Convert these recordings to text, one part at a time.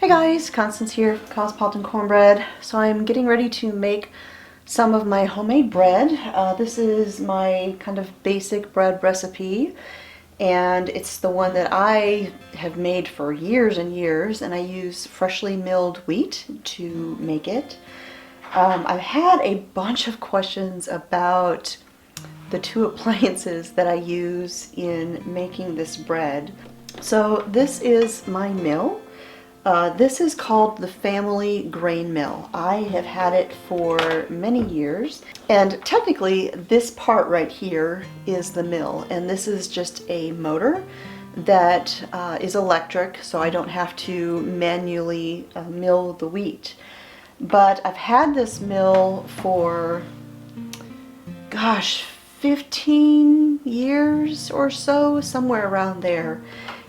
Hey guys, Constance here, Cosmopolitan Cornbread. So I'm getting ready to make some of my homemade bread. This is my kind of basic bread recipe, and it's the one that I have made for years and years, and I use freshly milled wheat to make it. I've had a bunch of questions about the two appliances that I use in making this bread. So this is my mill. This is called the Family Grain Mill. I have had it for many years, and technically this part right here is the mill, and this is just a motor that is electric, so I don't have to manually mill the wheat. But I've had this mill for, gosh, 15 years or so, somewhere around there.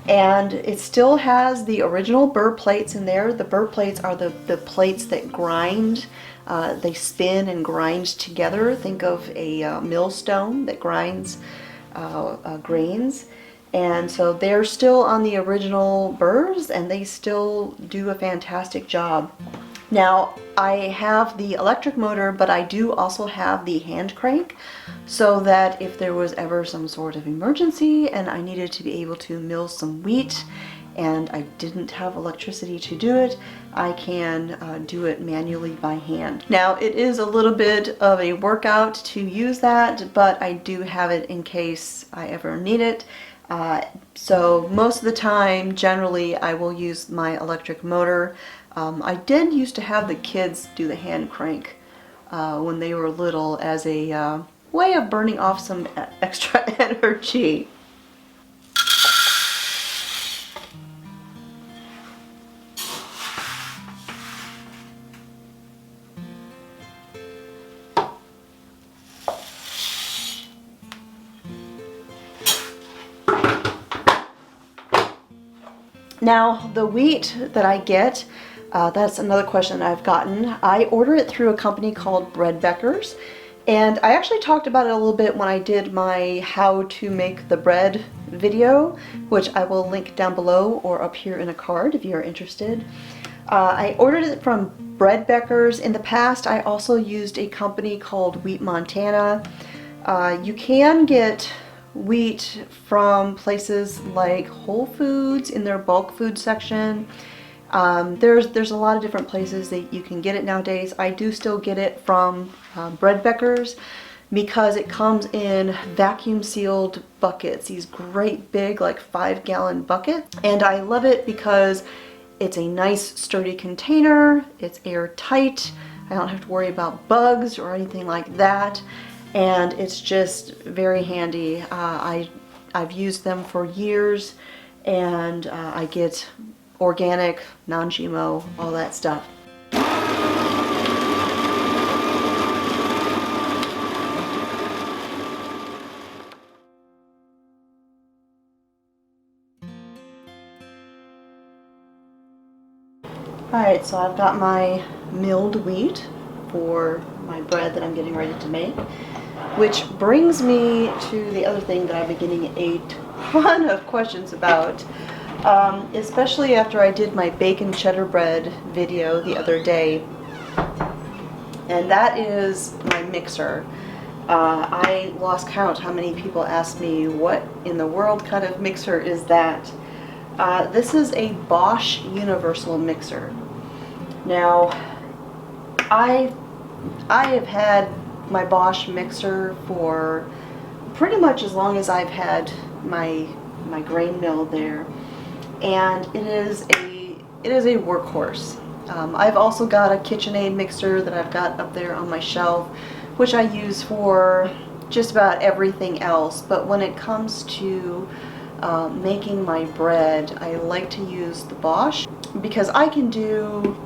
And it still has the original burr plates in there. The burr plates are the plates that grind. They spin and grind together. Think of a millstone that grinds grains. And so they're still on the original burrs, and they still do a fantastic job. Now, I have the electric motor, but I do also have the hand crank, so that if there was ever some sort of emergency and I needed to be able to mill some wheat and I didn't have electricity to do it, I can do it manually by hand. Now, it is a little bit of a workout to use that, but I do have it in case I ever need it. So most of the time, generally, I will use my electric motor. I did used to have the kids do the hand crank when they were little as a way of burning off some extra energy. Now, the wheat that I get, that's another question I've gotten. I order it through a company called Breadbeckers, and I actually talked about it a little bit when I did my how to make the bread video, which I will link down below or up here in a card if you're interested. I ordered it from Breadbeckers. In the past, I also used a company called Wheat Montana. You can get wheat from places like Whole Foods in their bulk food section. There's a lot of different places that you can get it nowadays. I do still get it from Breadbeckers because it comes in vacuum sealed buckets, these great big like 5-gallon buckets, and I love it because it's a nice sturdy container, it's airtight, I don't have to worry about bugs or anything like that, and it's just very handy. I've used them for years, and I get organic, non-GMO, all that stuff. Alright, so I've got my milled wheat for my bread that I'm getting ready to make, which brings me to the other thing that I've been getting a ton of questions about, especially after I did my bacon cheddar bread video the other day, and that is my mixer. I lost count how many people asked me what in the world kind of mixer is that. This is a Bosch universal mixer. Now, I have had my Bosch mixer for pretty much as long as I've had my grain mill there, and it is a workhorse. I've also got a KitchenAid mixer that I've got up there on my shelf, which I use for just about everything else, but when it comes to making my bread, I like to use the Bosch because I can do,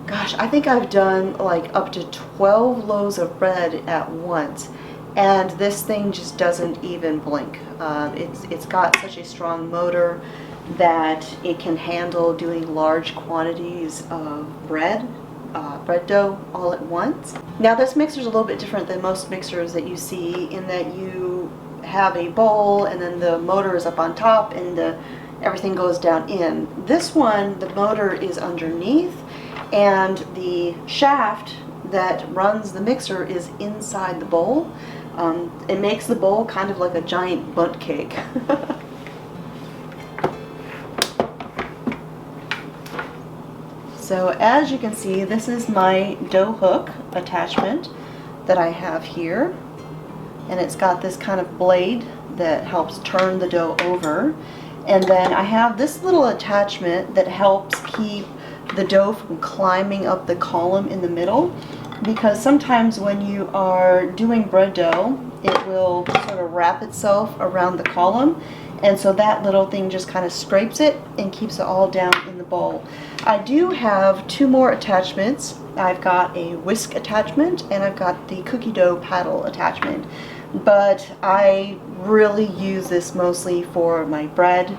gosh, I think I've done like up to 12 loaves of bread at once, and this thing just doesn't even blink. It's got such a strong motor that it can handle doing large quantities of bread dough all at once. Now, this mixer is a little bit different than most mixers that you see in that you have a bowl and then the motor is up on top, and everything goes down in. This one, the motor is underneath, and the shaft that runs the mixer is inside the bowl. It makes the bowl kind of like a giant bundt cake. So as you can see, this is my dough hook attachment that I have here, and it's got this kind of blade that helps turn the dough over. And then I have this little attachment that helps keep the dough from climbing up the column in the middle, because sometimes when you are doing bread dough, it will sort of wrap itself around the column, and so that little thing just kind of scrapes it and keeps it all down in the bowl. I do have two more attachments. I've got a whisk attachment and I've got the cookie dough paddle attachment, but I really use this mostly for my bread,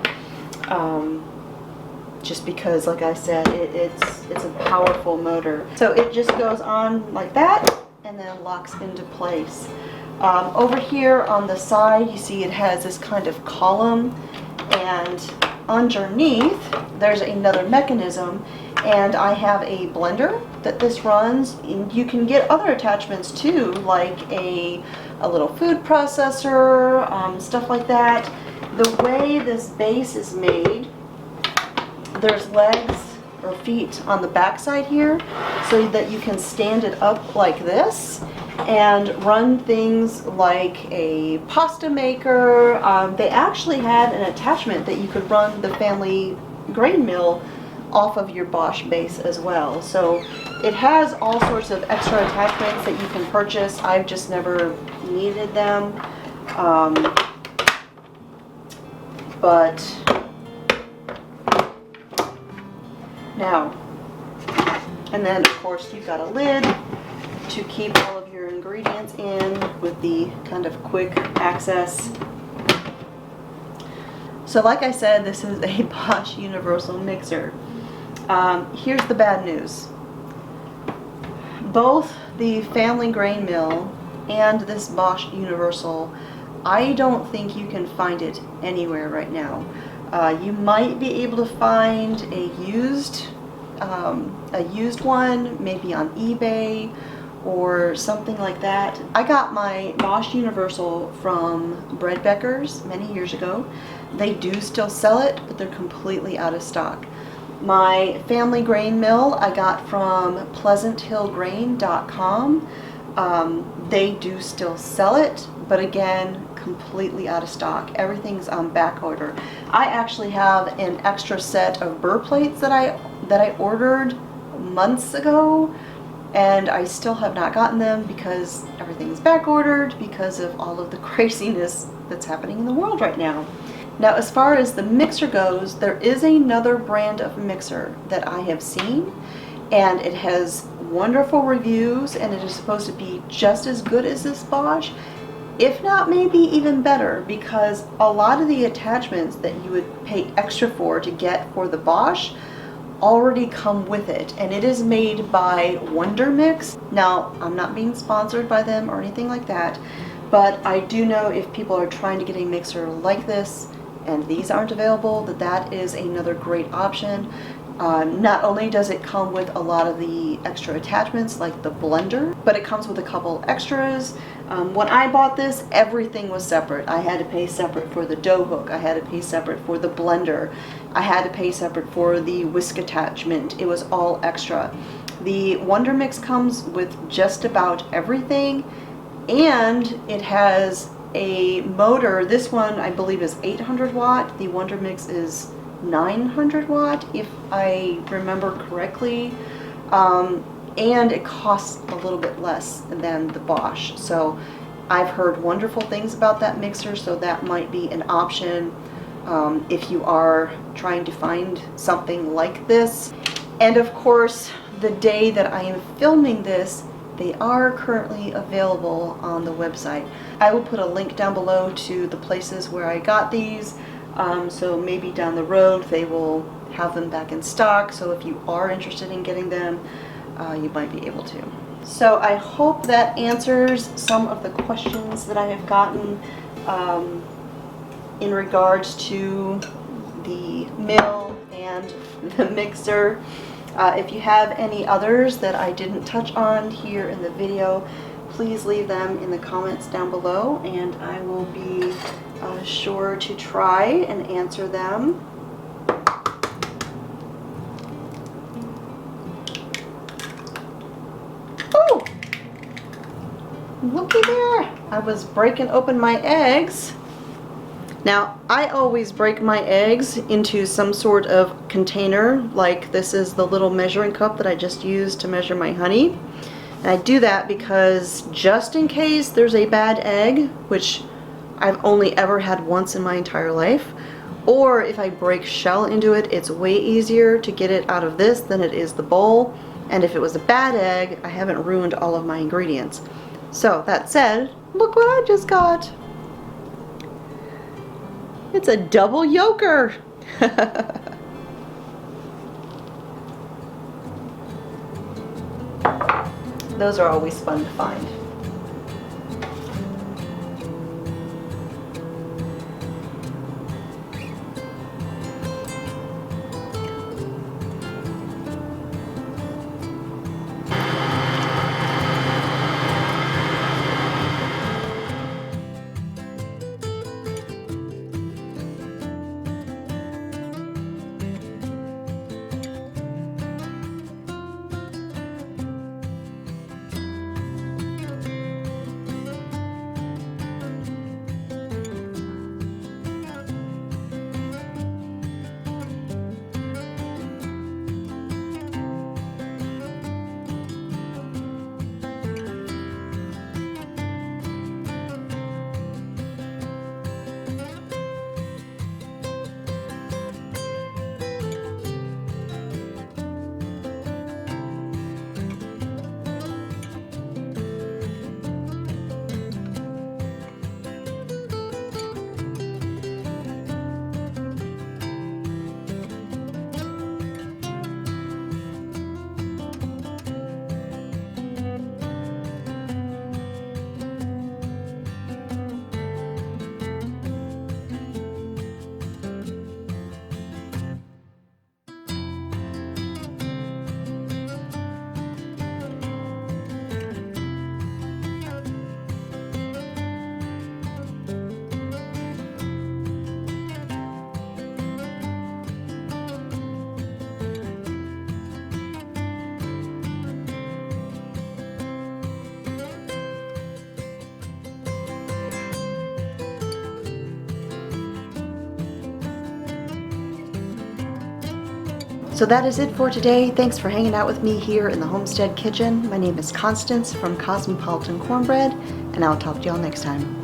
just because, like I said, it's a powerful motor. So it just goes on like that and then locks into place. Over here on the side, you see it has this kind of column, and underneath there's another mechanism, and I have a blender that this runs. And you can get other attachments too, like a little food processor, stuff like that. The way this base is made, there's legs or feet on the back side here, so that you can stand it up like this and run things like a pasta maker. They actually had an attachment that you could run the family grain mill off of your Bosch base as well. So it has all sorts of extra attachments that you can purchase. I've just never needed them. But now, and then of course you've got a lid to keep all of your ingredients in with the kind of quick access. So like I said, this is a Bosch universal mixer. Here's the bad news. Both the family grain mill and this Bosch universal, I don't think you can find it anywhere right now. You might be able to find a used one, maybe on eBay or something like that. I got my Bosch universal from Bread Beckers many years ago. They do still sell it, but they're completely out of stock. My family grain mill I got from pleasanthillgrain.com. They do still sell it, but again, completely out of stock. Everything's on back order. I actually have an extra set of burr plates that I ordered months ago, and I still have not gotten them because everything's back ordered because of all of the craziness that's happening in the world right now. Now, as far as the mixer goes, there is another brand of mixer that I have seen, and it has wonderful reviews, and it is supposed to be just as good as this Bosch, if not maybe even better, because a lot of the attachments that you would pay extra for to get for the Bosch already come with it, and it is made by Wonder Mix. Now, I'm not being sponsored by them or anything like that, but I do know if people are trying to get a mixer like this and these aren't available, that is another great option. Not only does it come with a lot of the extra attachments like the blender, but it comes with a couple extras. When I bought this, everything was separate. I had to pay separate for the dough hook, I had to pay separate for the blender, I had to pay separate for the whisk attachment. It was all extra. The Wonder Mix comes with just about everything, and it has a motor. This one I believe is 800 watt. The Wonder Mix is 900 watt if I remember correctly, and it costs a little bit less than the Bosch. So I've heard wonderful things about that mixer, so that might be an option if you are trying to find something like this. And of course, the day that I am filming this, they are currently available on the website. I will put a link down below to the places where I got these, so maybe down the road they will have them back in stock, so if you are interested in getting them, you might be able to. So I hope that answers some of the questions that I have gotten in regards to the mill and the mixer. If you have any others that I didn't touch on here in the video, please leave them in the comments down below, and I will be sure to try and answer them. Oh! Looky there! I was breaking open my eggs. Now, I always break my eggs into some sort of container, like this is the little measuring cup that I just used to measure my honey. And I do that because just in case there's a bad egg, which I've only ever had once in my entire life, or if I break shell into it, it's way easier to get it out of this than it is the bowl. And if it was a bad egg, I haven't ruined all of my ingredients. So that said, look what I just got. It's a double yolker. Those are always fun to find. So that is it for today. Thanks for hanging out with me here in the homestead kitchen. My name is Constance from Cosmopolitan Cornbread, and I'll talk to y'all next time.